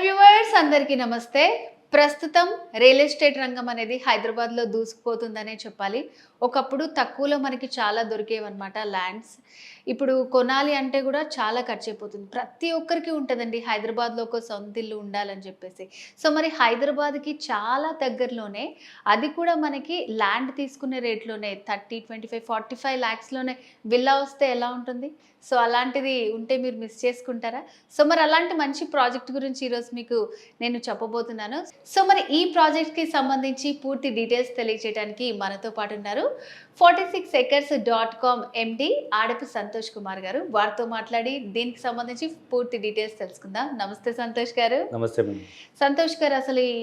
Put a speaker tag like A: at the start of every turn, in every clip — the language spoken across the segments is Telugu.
A: వ్యూవర్స్ అందరికీ నమస్తే. ప్రస్తుతం రియల్ ఎస్టేట్ రంగం అనేది హైదరాబాద్లో దూసుకుపోతుందనే చెప్పాలి. ఒకప్పుడు తక్కువలో మనకి చాలా దొరికేవన్నమాట ల్యాండ్స్. ఇప్పుడు కొనాలి అంటే కూడా చాలా ఖర్చు అయిపోతుంది. ప్రతి ఒక్కరికి ఉంటుందండి హైదరాబాద్లో ఒక సొంత ఇల్లు ఉండాలని చెప్పేసి. సో మరి హైదరాబాద్కి చాలా దగ్గరలోనే, అది కూడా మనకి ల్యాండ్ తీసుకునే రేట్లోనే 30, 25, 45 ల్యాక్స్లోనే విల్లా వస్తే ఎలా ఉంటుంది? సో అలాంటిది ఉంటే మీరు మిస్ చేసుకుంటారా? సో మరి అలాంటి మంచి ప్రాజెక్ట్ గురించి ఈరోజు మీకు నేను చెప్పబోతున్నాను. సో మరి ఈ ప్రాజెక్ట్కి సంబంధించి పూర్తి డీటెయిల్స్ తెలియజేయడానికి మనతో పాటు ఉన్నారు 46acres.com MD ఆడపు సంతోష్ కుమార్ గారు. వారితో మాట్లాడి దీనికి సంబంధించి పూర్తి డీటెయిల్స్ తెలుసుకుందాం. నమస్తే సంతోష్ గారు.
B: నమస్తే.
A: సంతోష్ గారు, అసలు ఈ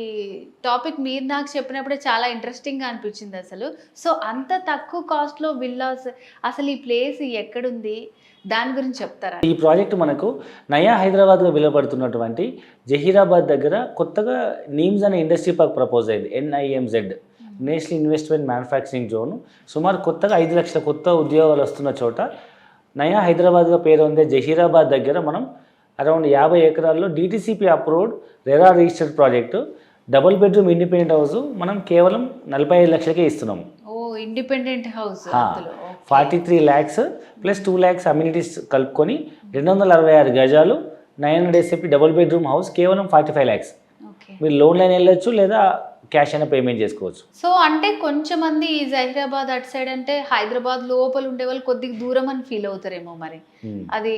A: టాపిక్ మీరు నాకు చెప్పినప్పుడే చాలా ఇంట్రెస్టింగ్గా అనిపించింది అసలు. సో అంత తక్కువ కాస్ట్లో విల్లాస్, అసలు ఈ ప్లేస్ ఎక్కడుంది, దాని గురించి చెప్తారా?
B: ఈ ప్రాజెక్ట్ మనకు నయా హైదరాబాద్గా విలువబడుతున్నటువంటి జహీరాబాద్ దగ్గర కొత్తగా నీమ్స్ అనే ఇండస్ట్రీ పార్క్ ప్రపోజ్ అయింది. NIMZ, national investment manufacturing zone. సుమారు కొత్తగా 5 లక్షల కొత్త ఉద్యోగాలు వస్తున్న చోట నయా హైదరాబాద్గా పేరు ఉంది. జహీరాబాద్ దగ్గర మనం అరౌండ్ 50 ఎకరాల్లో DTCP approved RERA registered project, double bedroom independent house మనం కేవలం 45 లక్షలకే ఇస్తున్నాము.
A: Independent house
B: 43 lakhs plus 2 lakhs amenities కలుపుకొని 266 గజాలు 900 SFT డబుల్ బెడ్రూమ్ హౌస్ కేవలం 45 lakhs. మీరు లోన్ లైన్ వెళ్ళొచ్చు లేదా క్యాష్ అయినా పేమెంట్ చేసుకోవచ్చు.
A: సో అంటే కొంచెం మంది జహీరాబాద్ అటు సైడ్ అంటే హైదరాబాద్ లోపల ఉండే వాళ్ళు కొద్దిగా దూరం అని ఫీల్ అవుతారేమో. మరి అది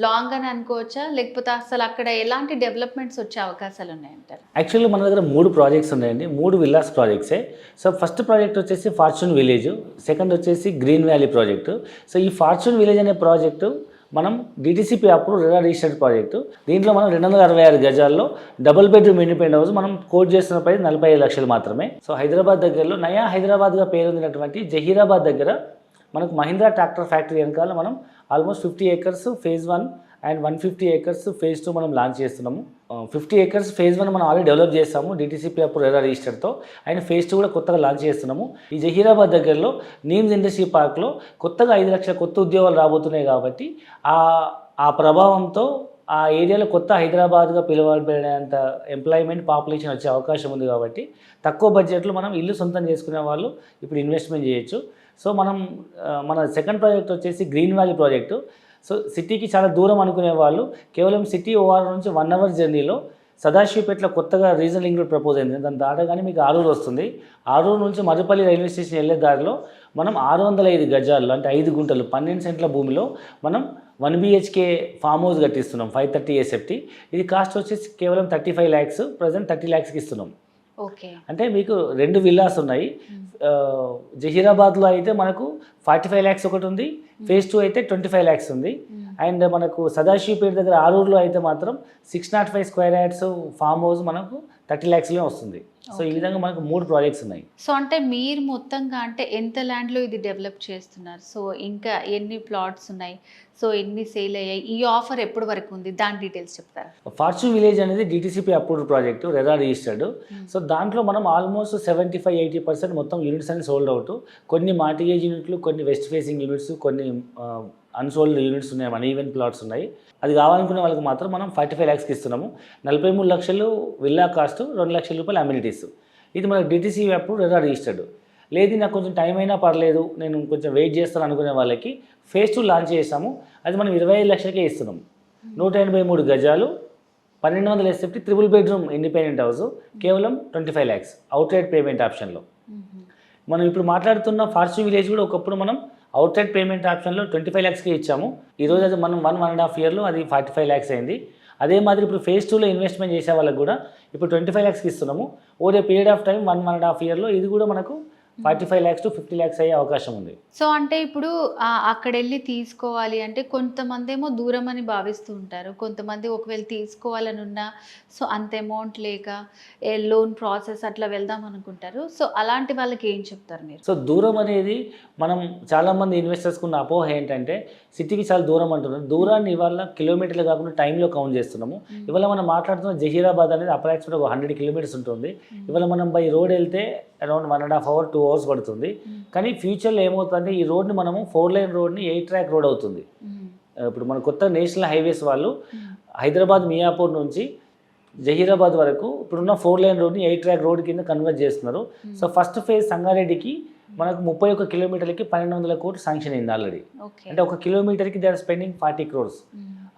A: లాంగ్ అని అనుకోవచ్చా, లేకపోతే అసలు అక్కడ ఎలాంటి డెవలప్మెంట్స్ వచ్చే అవకాశాలు ఉన్నాయంటారు?
B: యాక్చువల్లీ మన దగ్గర 3 ప్రాజెక్ట్స్ ఉన్నాయండి. 3 విల్లాస్ ప్రాజెక్ట్సే. సో ఫస్ట్ ప్రాజెక్ట్ వచ్చేసి ఫార్చ్యూన్ విలేజ్, సెకండ్ వచ్చేసి గ్రీన్ వ్యాలీ ప్రాజెక్టు. సో ఈ ఫార్చ్యూన్ విలేజ్ అనే ప్రాజెక్టు మనం DTCP అప్పుడు రెరా రిజిస్టర్డ్ ప్రాజెక్టు. దీంట్లో మనం 266 గజాల్లో డబుల్ బెడ్రూమ్ ఇండిపెండెంట్ హౌస్ మనం కోట్ చేస్తున్న ప్రైస్ 45 లక్షలు మాత్రమే. సో హైదరాబాద్ దగ్గరలో నయా హైదరాబాద్గా పేరొందినటువంటి జహీరాబాద్ దగ్గర మనకు మహీంద్రా ట్రాక్టర్ ఫ్యాక్టరీ వెనకాల మనం almost 50 acres phase 1 and 150 acres phase 2 మనం లాంచ్ చేస్తున్నాము. 50 acres phase 1 మనం ఆల్రెడీ డెవలప్ చేస్తాము DTCP అప్పుడు రెరా రిజిస్టర్తో. అండ్ phase 2 కూడా కొత్తగా లాంచ్ చేస్తున్నాము. ఈ జహీరాబాద్ దగ్గరలో నీమ్స్ ఇండస్ట్రీ పార్క్లో కొత్తగా 5 లక్షల కొత్త ఉద్యోగాలు రాబోతున్నాయి కాబట్టి ఆ ప్రభావంతో ఆ ఏరియాలో కొత్త హైదరాబాద్గా పిలువబడేంత ఎంప్లాయ్మెంట్ పాపులేషన్ వచ్చే అవకాశం ఉంది. కాబట్టి తక్కువ బడ్జెట్లో మనం ఇల్లు సొంతం చేసుకునే వాళ్ళు ఇప్పుడు ఇన్వెస్ట్మెంట్ చేయొచ్చు. సో మన సెకండ్ ప్రాజెక్ట్ వచ్చేసి గ్రీన్ వ్యాలీ ప్రాజెక్టు. సో సిటీకి చాలా దూరం అనుకునే వాళ్ళు కేవలం సిటీ OR నుంచి 1 hour జర్నీలో సదాశివపేటలో కొత్తగా రీజనల్ లింక్ రోడ్ ప్రపోజ్ అయింది. దాని దాటగానే మీకు ఆరూరు వస్తుంది. ఆరూరు నుంచి మరుపల్లి రైల్వే స్టేషన్ వెళ్ళే దారిలో మనం 605 గజాల్లో అంటే 5 గుంటలు 12 సెంట్ల భూమిలో మనం 1 BHK ఫామ్ హౌస్ కట్టిస్తున్నాం 530 SFT. ఇది కాస్ట్ వచ్చేసి కేవలం 35 lakhs, ప్రజెంట్ 30 lakhsకి ఇస్తున్నాం. అంటే మీకు 2 విల్లాస్ ఉన్నాయి. జహీరాబాద్లో అయితే మనకు 45 lakhs ఒకటి ఉంది, phase 2 అయితే 25 lakhs ఉంది. అండ్ మనకు సదాశివపేట దగ్గర ఆరూరులో అయితే మాత్రం 605 square yards ఫామ్ హౌస్ మనకు 30 lakhsలో వస్తుంది. సో ఈ విధంగా మనకు 3 ప్రాజెక్ట్స్ ఉన్నాయి.
A: సో అంటే మీరు మొత్తంగా అంటే ఎంత ల్యాండ్లో ఇది డెవలప్ చేస్తున్నారు? సో ఇంకా ఎన్ని ప్లాట్స్ ఉన్నాయి? సో ఎన్ని సేల్ అయ్యాయి? ఈ ఆఫర్ ఎప్పటి వరకు ఉంది? దాని డీటెయిల్స్ చెప్తారా?
B: ఫార్చ్యూన్ విలేజ్ అనేది DTCP approved project, RERA registered. So దాంట్లో మనం ఆల్మోస్ట్ 75-80% మొత్తం యూనిట్స్ అన్ని సోల్డ్ అవుట్. కొన్ని మార్టిగేజ్ యూనిట్లు, కొన్ని వెస్ట్ ఫేసింగ్ యూనిట్స్, కొన్ని అన్సోల్డ్ యూనిట్స్ ఉన్నాయి, అన్ఈవెన్ ప్లాట్స్ ఉన్నాయి. అది కావాలనుకునే వాళ్ళకి మాత్రం మనం 45 lakhsకి ఇస్తున్నాము. 43 లక్షలు విల్లా కాస్ట్, 2 లక్షల రూపాయలు అమ్యూనిటీస్. ఇది మనకు DTCP అప్పుడు రెరా రిజిస్టర్డ్. లేదు నాకు కొంచెం టైం అయినా పర్లేదు, నేను కొంచెం వెయిట్ చేస్తాను అనుకునే వాళ్ళకి phase 2 లాంచ్ చేసాము. అది మనం 25 లక్షలకే ఇస్తున్నాము. 183 గజాలు 1200 SFT triple bedroom independent house కేవలం 25 lakhs అవుట్రైట్ పేమెంట్ ఆప్షన్లో. మనం ఇప్పుడు మాట్లాడుతున్న ఫార్చ్యూన్ విలేజ్ కూడా ఒకప్పుడు మనం అవుట్రైట్ పేమెంట్ ఆప్షన్లో 25 lakhsకి ఇచ్చాము. ఈరోజు అది మనం 1.5 yearలో అది 45 lakhs అయింది. అదే మాదిరి ఇప్పుడు phase 2లో ఇన్వెస్ట్మెంట్ చేసే వాళ్ళకి కూడా ఇప్పుడు 25 lakhsకి ఇస్తున్నాము. Over a period of time 1.5 yearలో ఇది కూడా మనకు 45 lakhs to 50 lakhs అయ్యే అవకాశం ఉంది.
A: సో అంటే ఇప్పుడు అక్కడ వెళ్ళి తీసుకోవాలి అంటే కొంతమంది ఏమో దూరం అని భావిస్తూ ఉంటారు, కొంతమంది ఒకవేళ తీసుకోవాలని ఉన్నా సో అంత అమౌంట్ లేక లోన్ ప్రాసెస్ అట్లా వెళ్దాం అనుకుంటారు. సో అలాంటి వాళ్ళకి ఏం చెప్తారు మీరు?
B: సో దూరం అనేది మనం చాలామంది ఇన్వెస్టర్స్కి ఉన్న అపోహ ఏంటంటే సిటీకి చాలా దూరం అంటున్నారు. దూరాన్ని ఇవాళ కిలోమీటర్లు కాకుండా టైంలో కౌంట్ చేస్తున్నాము. ఇవాళ మనం మాట్లాడుతున్న జహీరాబాద్ అనేది అప్రాక్సిమేట్గా 100 kilometers ఉంటుంది. ఇవాళ మనం బై రోడ్ వెళ్తే అరౌండ్ 1.5 hour 2 hours పడుతుంది. కానీ ఫ్యూచర్లో ఏమవుతుందంటే ఈ రోడ్ని మనము 4 lane రోడ్ని 8 track రోడ్ అవుతుంది. ఇప్పుడు మన కొత్త నేషనల్ హైవేస్ వాళ్ళు హైదరాబాద్ మియాపూర్ నుంచి జహీరాబాద్ వరకు ఇప్పుడున్న 4 లైన్ రోడ్ని 8 ట్రాక్ రోడ్ కింద కన్వర్ట్ చేస్తున్నారు. సో ఫస్ట్ ఫేజ్ సంగారెడ్డికి మనకు 31 కిలోమీటర్లకి 1200 కోట్లు శాంక్షన్ అయింది ఆల్రెడీ. అంటే 1 కిలోమీటర్కి దే ఆర్ స్పెండింగ్ 40 crores.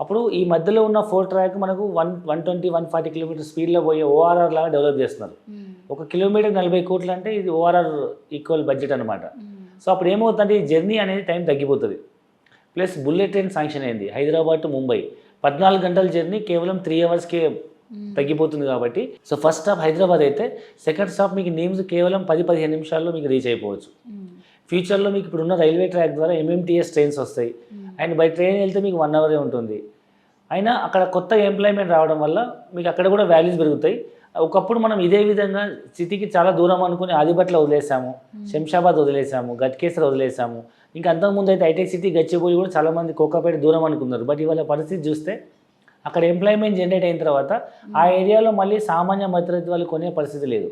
B: అప్పుడు ఈ మధ్యలో ఉన్న 4 ట్రాక్ మనకు 120-140 కిలోమీటర్ స్పీడ్లో పోయే ఓఆర్ఆర్ లాగా డెవలప్ చేస్తున్నారు. 1 కిలోమీటర్ 40 కోట్లు అంటే ఇది ఓఆర్ఆర్ ఈక్వల్ బడ్జెట్ అనమాట. సో అప్పుడు ఏమవుతుందంటే ఈ జర్నీ అనేది టైం తగ్గిపోతుంది. ప్లస్ బుల్లెట్ ట్రైన్ శాంక్షన్ అయింది హైదరాబాద్ టు ముంబై. 14 గంటల జర్నీ కేవలం 3 అవర్స్కే తగ్గిపోతుంది కాబట్టి. సో ఫస్ట్ స్టాప్ హైదరాబాద్ అయితే సెకండ్ స్టాప్ మీకు నేమ్స్ కేవలం 10-15 నిమిషాల్లో మీకు రీచ్ అయిపోవచ్చు. ఫ్యూచర్లో మీకు ఇప్పుడున్న రైల్వే ట్రాక్ ద్వారా MMTS ట్రైన్స్ వస్తాయి అండ్ బై ట్రైన్ వెళ్తే మీకు 1 అవరే ఉంటుంది. అయినా అక్కడ కొత్త ఎంప్లాయ్మెంట్ రావడం వల్ల మీకు అక్కడ కూడా వాల్యూస్ పెరుగుతాయి. ఒకప్పుడు మనం ఇదే విధంగా సిటీకి చాలా దూరం అనుకుని ఆదిబట్ల వదిలేసాము, శంషాబాద్ వదిలేసాము, గట్కేసర్ వదిలేసాము. ఇంకా అంతకుముందు అయితే హైటెక్ సిటీ గచ్చిబౌలి కూడా చాలామంది కోకాపేట దూరం అనుకున్నారు. బట్ ఇవాళ పరిస్థితి చూస్తే అక్కడ ఎంప్లాయ్మెంట్ జనరేట్ అయిన తర్వాత ఆ ఏరియాలో మళ్ళీ సామాన్య మధ్యతరగతి వాళ్ళు కొనే పరిస్థితి లేదు.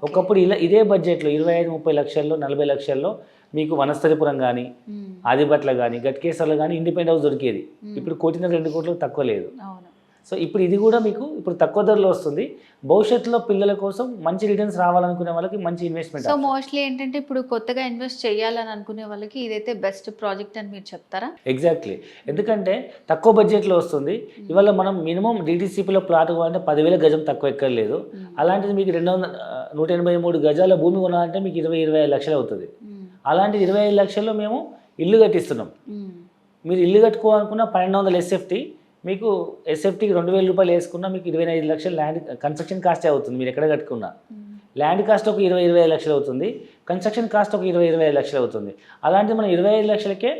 B: ఒకప్పుడు ఇదే బడ్జెట్లో 25-30 లక్షల్లో 40 లక్షల్లో మీకు వనస్థలిపురం కానీ ఆదిబట్ల కానీ గట్కేసర్లో కానీ ఇండిపెండెంట్ హౌస్ దొరికేది. ఇప్పుడు 1.5-2 కోట్లు తక్కువ లేదు. సో ఇప్పుడు ఇది కూడా మీకు ఇప్పుడు తక్కువ ధరలో వస్తుంది. భవిష్యత్తులో పిల్లల కోసం మంచి రిటర్న్స్ రావాలనుకునే వాళ్ళకి మంచి ఇన్వెస్ట్మెంట్.
A: సో మోస్ట్లీ ఏంటంటే ఇప్పుడు కొత్తగా ఇన్వెస్ట్ చేయాలని అనుకునే వాళ్ళకి ఇదైతే బెస్ట్ ప్రాజెక్ట్ అని మీరు చెప్తారా?
B: ఎగ్జాక్ట్లీ. ఎందుకంటే తక్కువ బడ్జెట్లో వస్తుంది. ఇవాళ మనం మినిమం DTCPలో ప్లాట్ కావాలంటే 10,000 గజం తక్కువ ఎక్కర్లేదు. అలాంటిది మీకు 183 గజాల భూమి కొనాలంటే మీకు 20-25 లక్షలు అవుతుంది. అలాంటిది 25 లక్షల్లో మేము ఇల్లు కట్టిస్తున్నాం. మీరు ఇల్లు కట్టుకోవాలనుకున్న 1200 SFT, మీకు SFTకి 2,000 రూపాయలు వేసుకున్నా మీకు 25 లక్షలు ల్యాండ్ కన్స్ట్రక్షన్ కాస్టే అవుతుంది. మీరు ఎక్కడ కట్టుకున్నా ల్యాండ్ కాస్ట్ ఒక 20-25 లక్షలు అవుతుంది, కన్స్ట్రక్షన్ కాస్ట్ ఒక 20-25 లక్షలు అవుతుంది. అలాంటిది మనం 25 లక్షలకే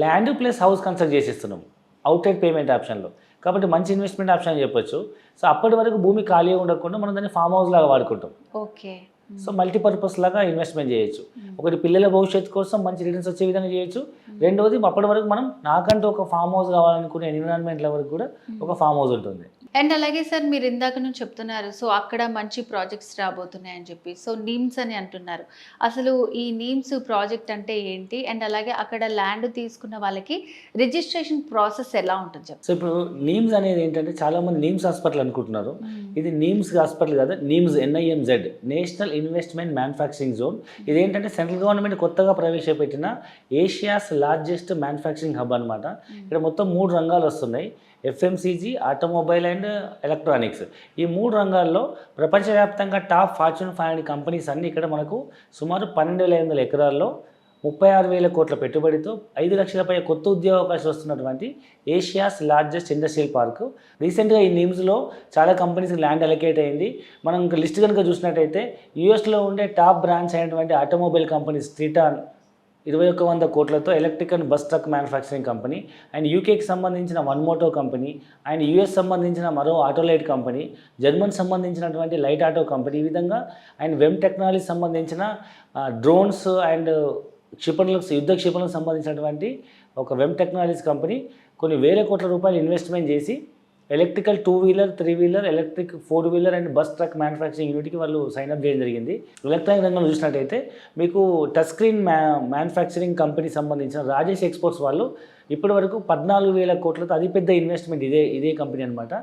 B: ల్యాండ్ ప్లస్ హౌస్ కన్స్ట్రక్ట్ చేసేస్తున్నాం అవుట్సైడ్ పేమెంట్ ఆప్షన్లో. కాబట్టి మంచి ఇన్వెస్ట్మెంట్ ఆప్షన్ అని చెప్పొచ్చు. సో అప్పటి వరకు భూమి ఖాళీగా ఉండకుండా మనం దాన్ని ఫామ్ హౌస్ లాగా వాడుకుంటాం.
A: ఓకే.
B: సో మల్టీపర్పస్ లాగా ఇన్వెస్ట్మెంట్ చేయొచ్చు. ఒకటి పిల్లల భవిష్యత్తు కోసం మంచి రిటర్న్స్ వచ్చే విధంగా చేయొచ్చు. రెండవది అప్పటి వరకు మనం నాకంటూ ఒక ఫామ్ హౌస్ కావాలనుకునే ఎన్విరాన్మెంట్ల వరకు కూడా ఒక ఫామ్ హౌస్ ఉంటుంది.
A: అండ్ అలాగే సార్ మీరు ఇందాక నుంచి చెప్తున్నారు సో అక్కడ మంచి ప్రాజెక్ట్స్ రాబోతున్నాయని చెప్పి, సో నీమ్స్ అని అంటున్నారు. అసలు ఈ నీమ్స్ ప్రాజెక్ట్ అంటే ఏంటి అండ్ అలాగే అక్కడ ల్యాండ్ తీసుకున్న వాళ్ళకి రిజిస్ట్రేషన్ ప్రాసెస్ ఎలా ఉంటుంది చెప్పండి.
B: సో ఇప్పుడు నీమ్స్ అనేది ఏంటంటే చాలామంది నీమ్స్ హాస్పిటల్ అనుకుంటున్నారు. ఇది నీమ్స్ హాస్పిటల్ కాదు, NIMS NIMZ national investment manufacturing zone. ఇదేంటంటే సెంట్రల్ గవర్నమెంట్ కొత్తగా ప్రవేశపెట్టిన ఏషియాస్ లార్జెస్ట్ మ్యానుఫ్యాక్చరింగ్ హబ్ అనమాట. ఇక్కడ మొత్తం 3 రంగాలు వస్తున్నాయి: FMCG, ఆటోమొబైల్ అండ్ ఎలక్ట్రానిక్స్. ఈ 3 రంగాల్లో ప్రపంచవ్యాప్తంగా టాప్ ఫార్చ్యూన్ 500 కంపెనీస్ అన్నీ ఇక్కడ మనకు సుమారు 12,500 ఎకరాల్లో 36,000 కోట్ల పెట్టుబడితో 5 లక్షలపై కొత్త ఉద్యోగ అవకాశాలు వస్తున్నటువంటి ఏషియాస్ లార్జెస్ట్ ఇండస్ట్రియల్ పార్క్. రీసెంట్గా ఈ నీమ్స్లో చాలా కంపెనీస్కి ల్యాండ్ అలొకేట్ అయింది. మనం ఇంకా లిస్ట్ కనుక చూసినట్టయితే యూఎస్లో ఉండే టాప్ బ్రాండ్స్ అయినటువంటి ఆటోమొబైల్ కంపెనీస్ ట్రిటాన్ 2,100 కోట్లతో electric and bus truck manufacturing company, and యూకేకి సంబంధించిన one moto company, and US సంబంధించిన మరో ఆటోలైట్ కంపెనీ, జర్మన్ సంబంధించినటువంటి లైట్ ఆటో కంపెనీ, ఈ విధంగా అండ్ వెమ్ టెక్నాలజీ సంబంధించిన డ్రోన్స్ అండ్ యుద్ధ క్షిపణులకు సంబంధించినటువంటి ఒక వెమ్ టెక్నాలజీస్ కంపెనీ కొన్ని వేల కోట్ల రూపాయలు ఇన్వెస్ట్మెంట్ చేసి electrical two wheeler, three wheeler, electric four wheeler and bus truck manufacturing యూనిట్కి వాళ్ళు సైన్అప్ చేయడం జరిగింది. ఎలక్ట్రానిక్ రంగంలో చూసినట్టయితే మీకు టచ్ స్క్రీన్ మ్యానుఫ్యాక్చరింగ్ కంపెనీ సంబంధించిన రాజేష్ ఎక్స్పోర్ట్స్ వాళ్ళు ఇప్పటి వరకు 14,000 కోట్లతో అతిపెద్ద ఇన్వెస్ట్మెంట్ ఇదే కంపెనీ అనమాట.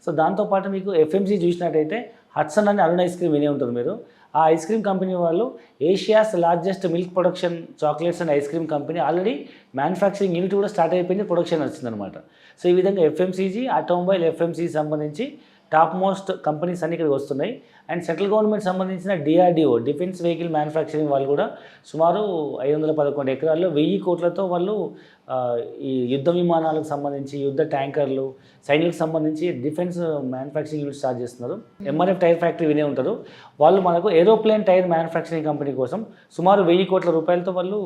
B: సో దాంతోపాటు మీకు FMCG చూసినట్టయితే హట్సన్ అని అరుణ్ ఐస్ క్రీమ్ వినే ఉంటుంది మీరు. ఆ ఐస్ క్రీమ్ కంపెనీ వాళ్ళు Asia's largest milk production chocolates and ice cream company already manufacturing unit కూడా స్టార్ట్ అయిపోయింది, ప్రొడక్షన్ వచ్చిందనమాట. సో ఈ విధంగా FMCG, ఆటోమొబైల్, FMCG సంబంధించి టాప్ మోస్ట్ కంపెనీస్ అన్ని ఇక్కడికి వస్తున్నాయి. అండ్ సెంట్రల్ గవర్నమెంట్ సంబంధించిన DRDO డిఫెన్స్ వెహికల్ మ్యానుఫ్యాక్చరింగ్ వాళ్ళు కూడా సుమారు 511 ఎకరాల్లో 1000 కోట్లతో వాళ్ళు ఈ యుద్ధ విమానాలకు సంబంధించి, యుద్ధ ట్యాంకర్లు, సైన్యులకు సంబంధించి డిఫెన్స్ మ్యానుఫ్యాక్చరింగ్ యూనిట్ స్టార్ట్ చేస్తున్నారు. MRF టైర్ ఫ్యాక్టరీ వినే ఉంటారు. వాళ్ళు మనకు ఏరోప్లేన్ టైర్ మ్యానుఫ్యాక్చరింగ్ కంపెనీ కోసం సుమారు 1000 కోట్ల రూపాయలతో వాళ్ళు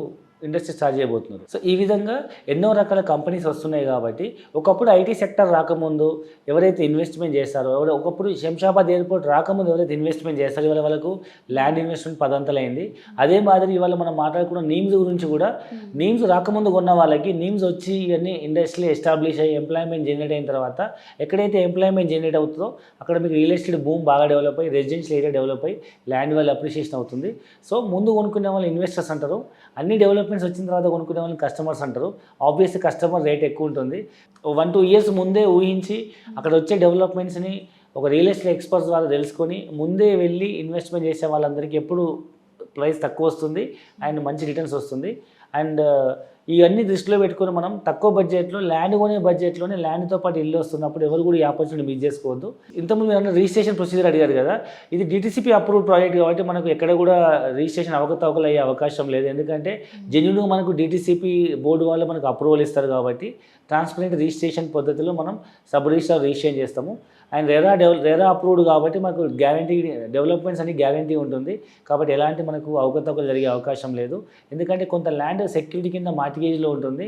B: ఇండస్ట్రీ స్టార్ట్ చేయబోతున్నారు. సో ఈ విధంగా ఎన్నో రకాల కంపెనీస్ వస్తున్నాయి. కాబట్టి ఒకప్పుడు IT సెక్టర్ రాకముందు ఎవరైతే ఇన్వెస్ట్మెంట్ చేస్తారో, ఒకప్పుడు శంషాబాద్ ఎయిర్పోర్ట్ రాకముందు ఎవరైతే ఇన్వెస్ట్మెంట్ చేస్తారో ఇవాళ వాళ్ళకు ల్యాండ్ ఇన్వెస్ట్మెంట్ 10 అయింది. అదే మాదిరి ఇవాళ మనం మాట్లాడుకున్న నీమ్స్ గురించి కూడా, నీమ్స్ రాకముందు కొన్న వాళ్ళకి నీమ్స్ వచ్చి ఇవన్నీ ఇండస్ట్రీ ఎస్టాబ్లిష్ అయ్యి ఎంప్లాయ్మెంట్ జనరేట్ అయిన తర్వాత ఎక్కడైతే ఎంప్లాయ్మెంట్ జనరేట్ అవుతుందో అక్కడ మీకు రియల్ ఎస్టేట్ భూమి బాగా డెవలప్ అయ్యి, రెసిడెన్షియల్ ఏరియా డెవలప్ అయ్యి ల్యాండ్ వాల్యూ అప్రిషియేషన్ అవుతుంది. సో ముందు కొనుక్కునే వాళ్ళు ఇన్వెస్టర్స్ అంటారు, అన్ని డెవలప్మెంట్స్ వచ్చిన తర్వాత కొనుక్కునే వాళ్ళని కస్టమర్స్ అంటారు. ఆబ్వియస్లీ కస్టమర్ రేట్ ఎక్కువ ఉంటుంది. 1-2 ఇయర్స్ ముందే ఊహించి అక్కడ వచ్చే డెవలప్మెంట్స్ని ఒక రియల్ ఎస్టేట్ ఎక్స్పర్ట్స్ వాళ్ళు తెలుసుకొని ముందే వెళ్ళి ఇన్వెస్ట్మెంట్ చేసే వాళ్ళందరికీ ఎప్పుడు ప్రైస్ తక్కువ వస్తుంది అండ్ మంచి రిటర్న్స్ వస్తుంది. అండ్ ఇవన్నీ దృష్టిలో పెట్టుకొని మనం తక్కువ బడ్జెట్లో ల్యాండ్ కొనే బడ్జెట్లోనే ల్యాండ్తో పాటు ఇల్లు వస్తున్నప్పుడు ఎవరు కూడా ఈ ఆపర్చునిటీ మిస్ చేసుకోవద్దు. ఇంతకుముందు మీరు రిజిస్ట్రేషన్ ప్రొసీజర్ అడిగారు కదా, ఇది డిటిసిపి అప్రూవ్డ్ ప్రాజెక్ట్ కాబట్టి మనకు ఎక్కడ కూడా రిజిస్ట్రేషన్ అవకతవకలు అయ్యే అవకాశం లేదు. ఎందుకంటే జెన్యూన్గా మనకు డిటిసిపి బోర్డు వాళ్ళు మనకు అప్రూవల్ ఇస్తారు కాబట్టి ట్రాన్స్పరెంట్ రిజిస్ట్రేషన్ పద్ధతిలో మనం సబ్ రిజిస్టర్ రిజిస్ట్రేషన్ చేస్తాము. అండ్ రెరా అప్రూవ్డ్ కాబట్టి మనకు గ్యారంటీ డెవలప్మెంట్స్ అని గ్యారంటీ ఉంటుంది కాబట్టి ఎలాంటి మనకు అవకతవకలు జరిగే అవకాశం లేదు. ఎందుకంటే కొంత ల్యాండ్ సెక్యూరిటీ కింద మార్టిగేజ్లో ఉంటుంది.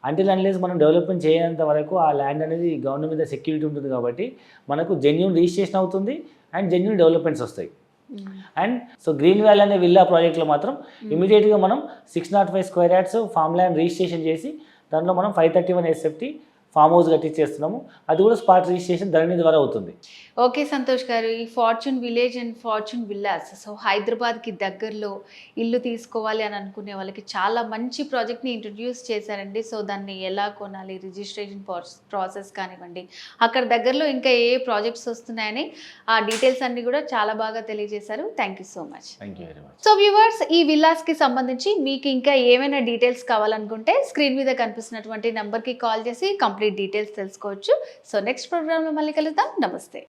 B: అంటిల్ అన్లెస్ మనం డెవలప్మెంట్ చేయనంత వరకు ఆ ల్యాండ్ అనేది గవర్నమెంట్ మీద సెక్యూరిటీ ఉంటుంది కాబట్టి మనకు జెన్యూన్ రిజిస్ట్రేషన్ అవుతుంది అండ్ జెన్యూన్ డెవలప్మెంట్స్ వస్తాయి. అండ్ సో గ్రీన్ వ్యాలీ అనే విల్లా ప్రాజెక్ట్లో మాత్రం ఇమీడియట్గా మనం 605 square yards farm land registration చేసి దాంట్లో మనం 531 SFT ఫామ్ హౌస్ కట్టించేస్తున్నాము. అది కూడా స్పాట్ రిజిస్ట్రేషన్ ధరణి ద్వారా అవుతుంది.
A: ఓకే సంతోష్ గారు, ఈ fortune village and fortune villas so హైదరాబాద్కి దగ్గరలో ఇల్లు తీసుకోవాలి అని అనుకునే వాళ్ళకి చాలా మంచి ప్రాజెక్ట్ని ఇంట్రడ్యూస్ చేశారండి. సో దాన్ని ఎలా కొనాలి, రిజిస్ట్రేషన్ ప్రాసెస్ కానివ్వండి, అక్కడ దగ్గరలో ఇంకా ఏ ప్రాజెక్ట్స్ వస్తున్నాయని ఆ డీటెయిల్స్ అన్ని కూడా చాలా బాగా తెలియజేశారు. Thank you so much.
B: Thank you very much.
A: So viewers, ఈ విల్లాస్కి సంబంధించి మీకు ఇంకా ఏమైనా డీటెయిల్స్ కావాలనుకుంటే స్క్రీన్ మీద కనిపిస్తున్నటువంటి నెంబర్కి కాల్ చేసి కంప్లీట్ డీటెయిల్స్ తెలుసుకోవచ్చు. సో నెక్స్ట్ ప్రోగ్రామ్లో మళ్ళీ కలుద్దాం. నమస్తే.